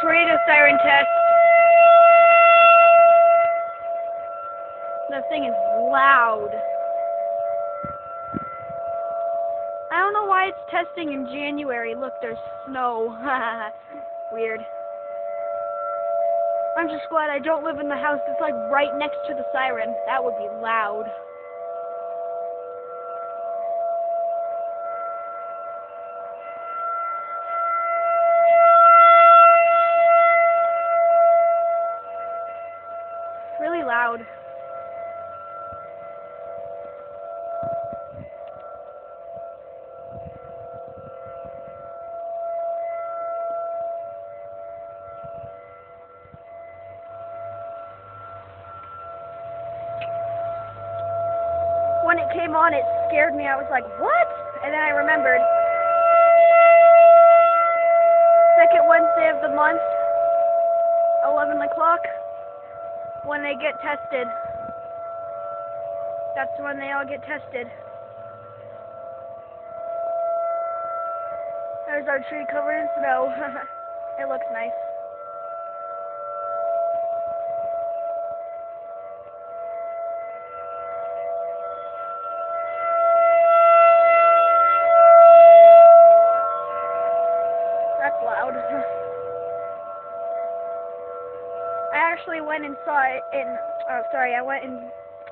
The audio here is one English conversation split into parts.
Tornado siren test. That thing is loud. I don't know why it's testing in January. Look, there's snow. Weird. I'm just glad I don't live in the house that's like right next to the siren. That would be loud. Really loud. When it came on, it scared me. I was like, what? And then I remembered. Second Wednesday of the month, 11 o'clock, when they get tested. That's when they all get tested. There's our tree covered in snow. It looks nice. That's loud. I actually went and saw it in,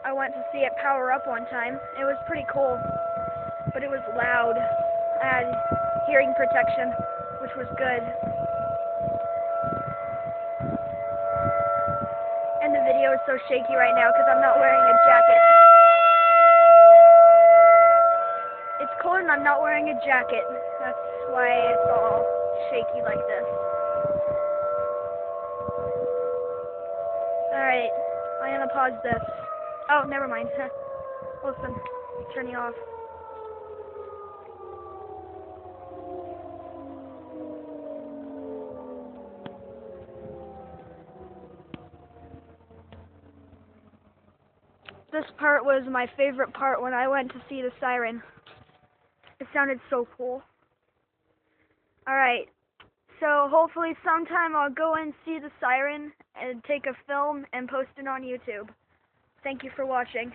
I went to see it power up one time. It was pretty cool, but it was loud. I had hearing protection, which was good. And the video is so shaky right now because I'm not wearing a jacket. It's cold and I'm not wearing a jacket. That's why it's all shaky like this. Alright, I'm gonna pause this. Oh, never mind. Listen, turn you off. This part was my favorite part when I went to see the siren. It sounded so cool. Alright, so hopefully sometime I'll go and see the siren and take a film and post it on YouTube. Thank you for watching.